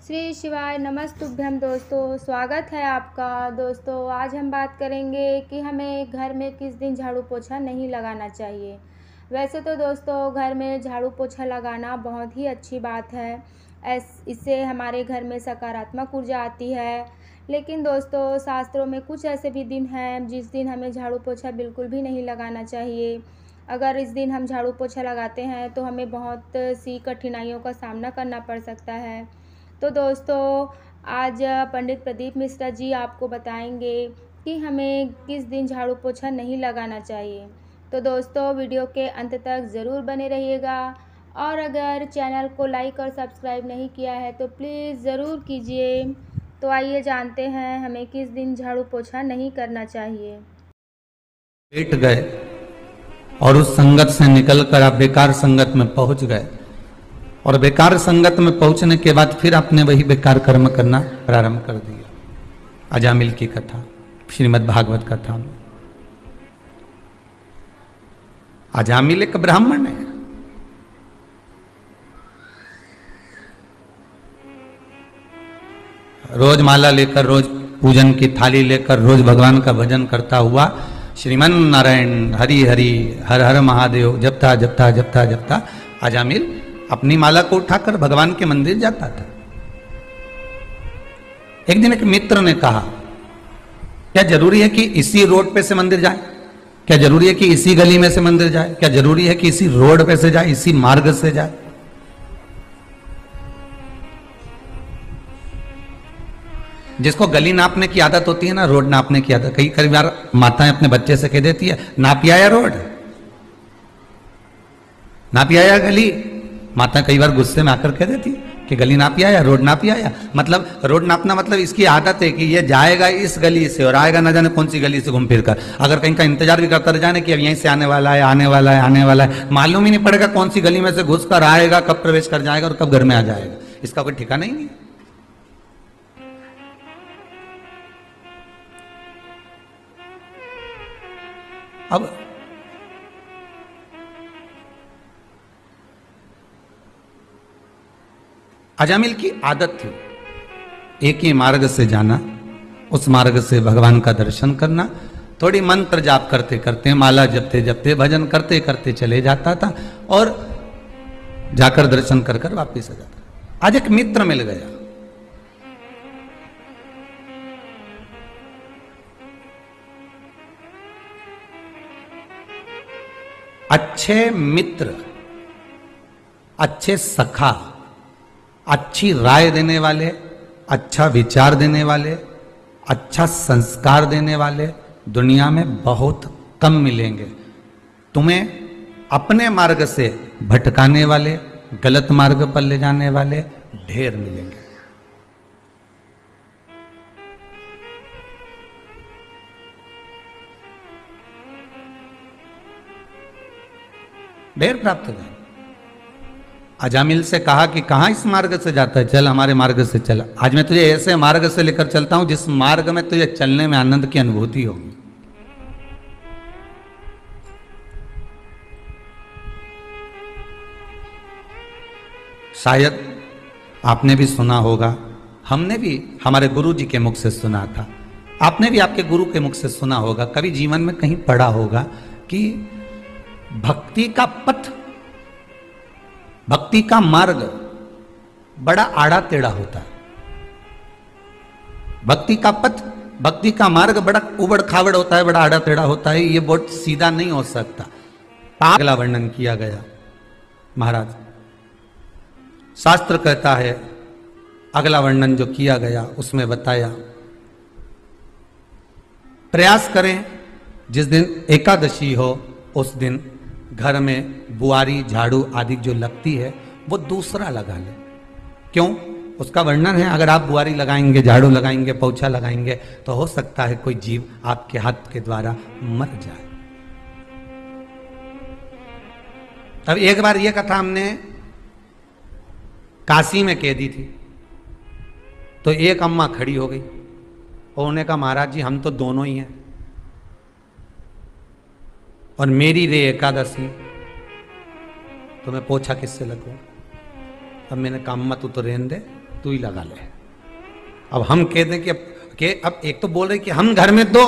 श्री शिवाय नमस्तुभ्यम दोस्तों, स्वागत है आपका। दोस्तों आज हम बात करेंगे कि हमें घर में किस दिन झाड़ू पोछा नहीं लगाना चाहिए। वैसे तो दोस्तों घर में झाड़ू पोछा लगाना बहुत ही अच्छी बात है। इससे हमारे घर में सकारात्मक ऊर्जा आती है। लेकिन दोस्तों शास्त्रों में कुछ ऐसे भी दिन हैं जिस दिन हमें झाड़ू पोछा बिल्कुल भी नहीं लगाना चाहिए। अगर इस दिन हम झाड़ू पोछा लगाते हैं तो हमें बहुत सी कठिनाइयों का सामना करना पड़ सकता है। तो दोस्तों आज पंडित प्रदीप मिश्रा जी आपको बताएंगे कि हमें किस दिन झाड़ू पोछा नहीं लगाना चाहिए। तो दोस्तों वीडियो के अंत तक ज़रूर बने रहिएगा और अगर चैनल को लाइक और सब्सक्राइब नहीं किया है तो प्लीज़ ज़रूर कीजिए। तो आइए जानते हैं हमें किस दिन झाड़ू पोछा नहीं करना चाहिए। लेट गए और उस संगत से निकलकर आप बेकार संगत में पहुंच गए और बेकार संगत में पहुंचने के बाद फिर आपने वही बेकार कर्म करना प्रारंभ कर दिया। अजामिल की कथा श्रीमद् भागवत कथा में अजामिल एक ब्राह्मण है। रोज माला लेकर, रोज पूजन की थाली लेकर, रोज भगवान का भजन करता हुआ श्रीमन नारायण हरि हरि हर हर महादेव जपता जपता जपता जपता अजामिल अपनी माला को उठाकर भगवान के मंदिर जाता था। एक दिन एक मित्र ने कहा, क्या जरूरी है कि इसी रोड पे से मंदिर जाए? क्या जरूरी है कि इसी गली में से मंदिर जाए? क्या जरूरी है कि इसी रोड पे से जाए, इसी मार्ग से जाए? जिसको गली नापने की आदत होती है ना, रोड नापने की आदत, कई बार माताएं अपने बच्चे से कह देती है, नापिया या रोड, नापिया या गली। माता कई बार गुस्से में आकर कह देती कि गली नापिया या रोड नापिया या, मतलब रोड नापना मतलब इसकी आदत है कि ये जाएगा इस गली से और आएगा ना जाने कौन सी गली से घूम फिर कर। अगर कहीं का इंतजार भी करता रह जाने कि अब यहीं से आने वाला है आने वाला है आने वाला है, मालूम ही नहीं पड़ेगा कौन सी गली में से घुस कर आएगा, कब प्रवेश कर जाएगा और कब घर में आ जाएगा, इसका कोई ठिकाना ही नहीं। अब अजामिल की आदत थी एक ही मार्ग से जाना, उस मार्ग से भगवान का दर्शन करना। थोड़ी मंत्र जाप करते करते, माला जपते जपते, भजन करते करते चले जाता था और जाकर दर्शन कर कर वापिस आ जाता। आज एक मित्र मिल गया। अच्छे मित्र, अच्छे सखा, अच्छी राय देने वाले, अच्छा विचार देने वाले, अच्छा संस्कार देने वाले दुनिया में बहुत कम मिलेंगे। तुम्हें अपने मार्ग से भटकाने वाले, गलत मार्ग पर ले जाने वाले ढेर मिलेंगे। ढेर प्राप्त करें। अजामिल से कहा कि कहां इस मार्ग से जाता है, चल हमारे मार्ग से चल। आज मैं तुझे ऐसे मार्ग से लेकर चलता हूं जिस मार्ग में तुझे चलने में आनंद की अनुभूति होगी। शायद आपने भी सुना होगा, हमने भी हमारे गुरु जी के मुख से सुना था, आपने भी आपके गुरु के मुख से सुना होगा, कभी जीवन में कहीं पढ़ा होगा कि भक्ति का पथ, भक्ति का मार्ग बड़ा आड़ा टेढ़ा होता है। भक्ति का पथ, भक्ति का मार्ग बड़ा उबड़ खाबड़ होता है, बड़ा आड़ा टेढ़ा होता है। ये बहुत सीधा नहीं हो सकता। अगला वर्णन किया गया महाराज, शास्त्र कहता है, अगला वर्णन जो किया गया उसमें बताया, प्रयास करें जिस दिन एकादशी हो उस दिन घर में बुआरी झाड़ू आदि जो लगती है वो दूसरा लगा ले। क्यों? उसका वर्णन है, अगर आप बुआरी लगाएंगे, झाड़ू लगाएंगे, पोछा लगाएंगे तो हो सकता है कोई जीव आपके हाथ के द्वारा मर जाए। अब एक बार यह कथा हमने काशी में कह दी थी तो एक अम्मा खड़ी हो गई और उन्होंने कहा, महाराज जी हम तो दोनों ही हैं और मेरी रे एकादशी, तो मैं पोछा किससे लगूं? अब मैंने कहा अम्मा तू तो रहने दे, तू ही लगा ले। अब हम कह दें कि अब एक तो बोल रहे कि हम घर में दो,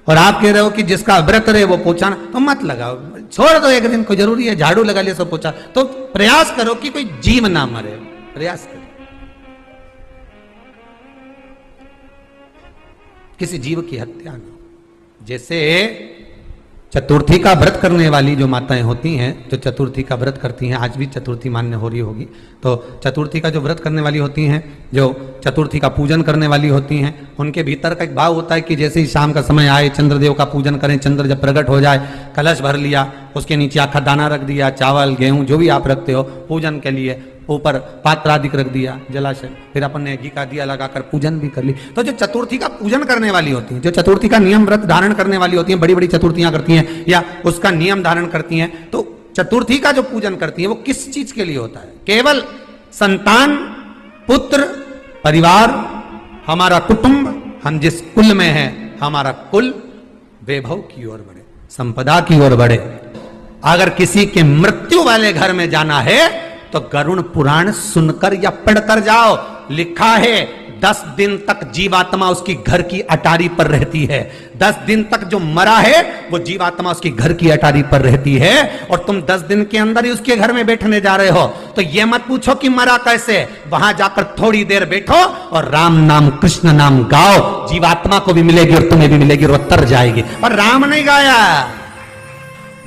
और आप कह रहे हो कि जिसका व्रत रहे वो पोछा, तो मत लगाओ, छोड़ दो एक दिन, कोई जरूरी है झाड़ू लगा लिया सब पोछा। तो प्रयास करो कि कोई जीव ना मरे, प्रयास करो किसी जीव की हत्या ना हो। जैसे चतुर्थी का व्रत करने वाली जो माताएं होती हैं, जो चतुर्थी का व्रत करती हैं, आज भी चतुर्थी मान्य हो रही होगी, तो चतुर्थी का जो व्रत करने वाली होती हैं, जो चतुर्थी का पूजन करने वाली होती हैं, उनके भीतर का एक भाव होता है कि जैसे ही शाम का समय आए चंद्रदेव का पूजन करें, चंद्र जब प्रकट हो जाए, कलश भर लिया, उसके नीचे आखा दाना रख दिया, चावल गेहूं जो भी आप रखते हो पूजन के लिए, ऊपर पात्र आदि रख दिया जलाशय, फिर अपन ने घी का दिया लगाकर पूजन भी कर ली। तो जो चतुर्थी का पूजन करने वाली होती हैं, जो चतुर्थी का नियम व्रत धारण करने वाली होती हैं, बड़ी बड़ी चतुर्थियां करती हैं या उसका नियम धारण करती हैं, तो चतुर्थी का जो पूजन करती हैं वो किस चीज के लिए होता है? केवल संतान, पुत्र, परिवार, हमारा कुटुंब, हम जिस कुल में हैं, हमारा कुल वैभव की ओर बढ़े, संपदा की ओर बढ़े। अगर किसी के मृत्यु वाले घर में जाना है तो गरुड़ पुराण सुनकर या पढ़कर जाओ। लिखा है 10 दिन तक जीवात्मा उसकी घर की अटारी पर रहती है। 10 दिन तक जो मरा है वो जीवात्मा उसकी घर की अटारी पर रहती है, और तुम 10 दिन के अंदर ही उसके घर में बैठने जा रहे हो। तो ये मत पूछो कि मरा कैसे, वहां जाकर थोड़ी देर बैठो और राम नाम कृष्ण नाम गाओ, जीवात्मा को भी मिलेगी और तुम्हें भी मिलेगी और तर जाएगी। और राम नहीं गाया,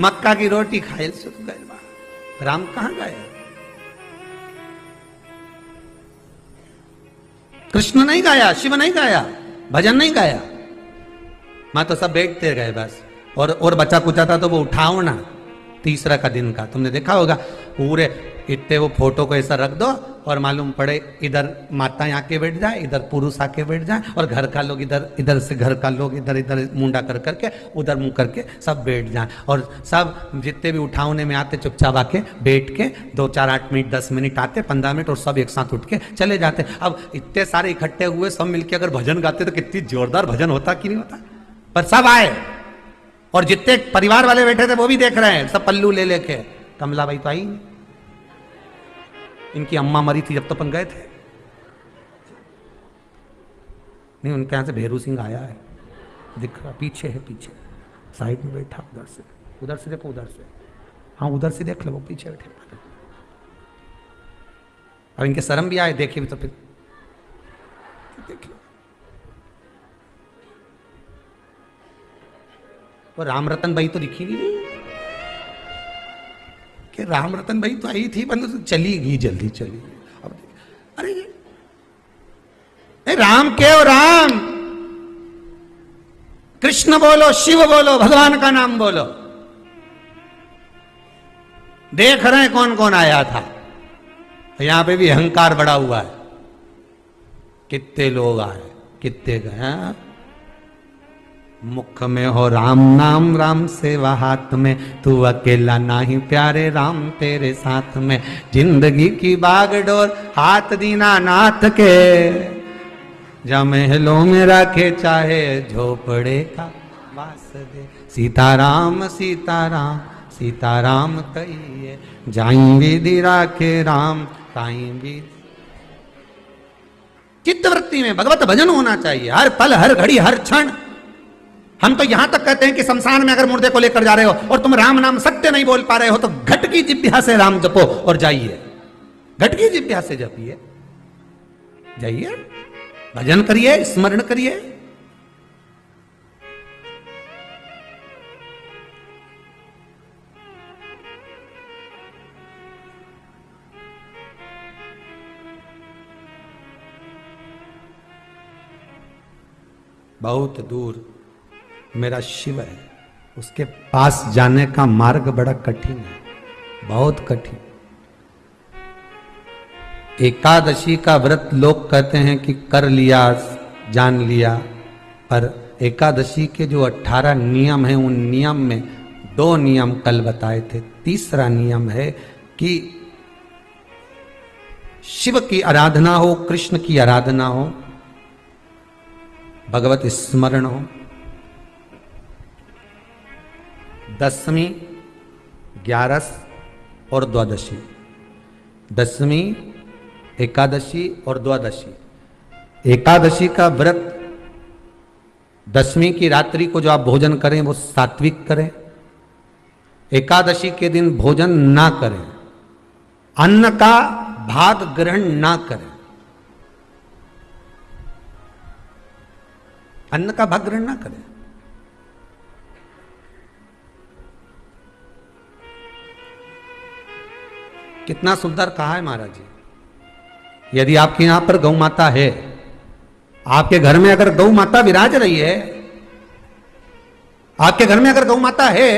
मक्का की रोटी खाए सुख गए, राम कहां गाया? कृष्ण नहीं गाया, शिव नहीं गाया, भजन नहीं गाया, मैं तो सब बैठते गए बस। और बचा कुचा था तो वो उठाओ ना, तीसरा का दिन का तुमने देखा होगा, पूरे इतने वो फोटो को ऐसा रख दो और मालूम पड़े इधर माता आके बैठ जाए, इधर पुरुष आके बैठ जाए, और घर का लोग इधर, इधर से घर का लोग इधर इधर मुंडा कर करके उधर मुंह करके सब बैठ जाए, और सब जितने भी उठावने में आते चुपचाप आके बैठ के 2 4 8 मिनट 10 मिनट आते 15 मिनट और सब एक साथ उठ के चले जाते। अब इतने सारे इकट्ठे हुए सब मिलके अगर भजन गाते तो कितनी जोरदार भजन होता कि नहीं होता। पर सब आए और जितने परिवार वाले बैठे थे वो भी देख रहे हैं, सब पल्लू ले लेके। कमलाबाई तो आई नहीं, इनकी अम्मा मरी थी जब तो अपन गए थे नहीं, उनके यहां से भेरू सिंह आया है, दिख रहा पीछे है, पीछे साइड में बैठा, उधर से देखो, उधर से, हाँ उधर से देख लो, वो पीछे बैठे। अब इनके शर्म भी आए, देखे भी तो फिर देख लो। वो राम रतन भाई तो दिखी नहीं कि राम रतन भाई तो आई थी, पर चली गई, जल्दी चली गई। अब अरे राम के हो, राम कृष्ण बोलो, शिव बोलो, भगवान का नाम बोलो। देख रहे हैं कौन कौन आया था, यहां पे भी अहंकार बड़ा हुआ है, कितने लोग आए, कितने गए। मुख में हो राम नाम, राम सेवा हाथ में, तू अकेला नाही प्यारे, राम तेरे साथ में। जिंदगी की बागडोर हाथ दीना नाथ के, जा महलों में रखे चाहे झोपड़े का वास दे। सीताराम सीताराम सीताराम कहिए, जाई विधि राखे राम, ताई भी। चित्तवृत्ति में भगवत भजन होना चाहिए, हर पल हर घड़ी हर क्षण। हम तो यहां तक कहते हैं कि शमशान में अगर मुर्दे को लेकर जा रहे हो और तुम राम नाम सत्य नहीं बोल पा रहे हो, तो घट की जिह्वा से राम जपो और जाइए, घट की जिह्वा से जपिए, जाइए, भजन करिए, स्मरण करिए। बहुत दूर मेरा शिव है, उसके पास जाने का मार्ग बड़ा कठिन है, बहुत कठिन। एकादशी का व्रत लोग कहते हैं कि कर लिया, जान लिया, पर एकादशी के जो 18 नियम हैं, उन नियम में 2 नियम कल बताए थे। तीसरा नियम है कि शिव की आराधना हो, कृष्ण की आराधना हो, भगवत स्मरण हो। 10वीं, 11 और द्वादशी, 10वीं, एकादशी और द्वादशी। एकादशी का व्रत, दशमी की रात्रि को जो आप भोजन करें वो सात्विक करें। एकादशी के दिन भोजन ना करें, अन्न का भाग ग्रहण ना करें, अन्न का भाग ग्रहण ना करें। कितना सुंदर कहा है महाराज जी। यदि आपके यहां पर गौ माता है, आपके घर में अगर गौ माता विराज रही है, आपके घर में अगर गौ माता है,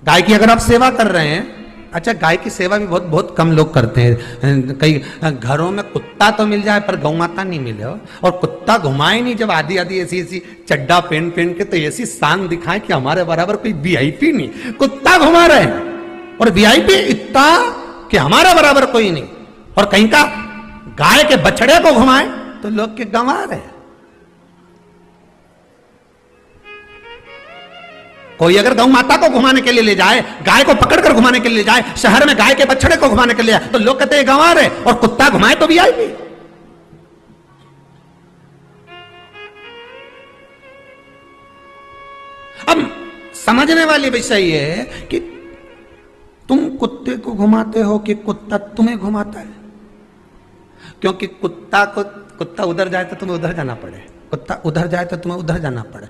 गाय की अगर आप सेवा कर रहे हैं, अच्छा गाय की सेवा भी बहुत बहुत कम लोग करते हैं। कई घरों में कुत्ता तो मिल जाए पर गौ माता नहीं मिले हो, और कुत्ता घुमाए नहीं जब आधी आधी ऐसी ऐसी चड्डा पहन पहन के, तो ऐसी शान दिखाए कि हमारे बराबर कोई वीआईपी नहीं, कुत्ता घुमा रहे हैं। और वीआईपी इतना कि हमारे बराबर कोई नहीं, और कहीं का गाय के बछड़े को घुमाए तो लोग के गंवा रहे। कोई अगर गौ माता को घुमाने के लिए ले जाए, गाय को पकड़कर घुमाने के लिए ले जाए, शहर में गाय के बछड़े को घुमाने के लिए जाए, तो लोग कहते हैं गंवा रहे, और कुत्ता घुमाए तो वीआईपी। अब समझने वाली विषय ये है कि तुम कुत्ते को घुमाते हो कि कुत्ता तुम्हें घुमाता है। क्योंकि कुत्ता उधर जाए तो तुम्हें उधर जाना पड़े, कुत्ता उधर जाए तो तुम्हें उधर जाना पड़े।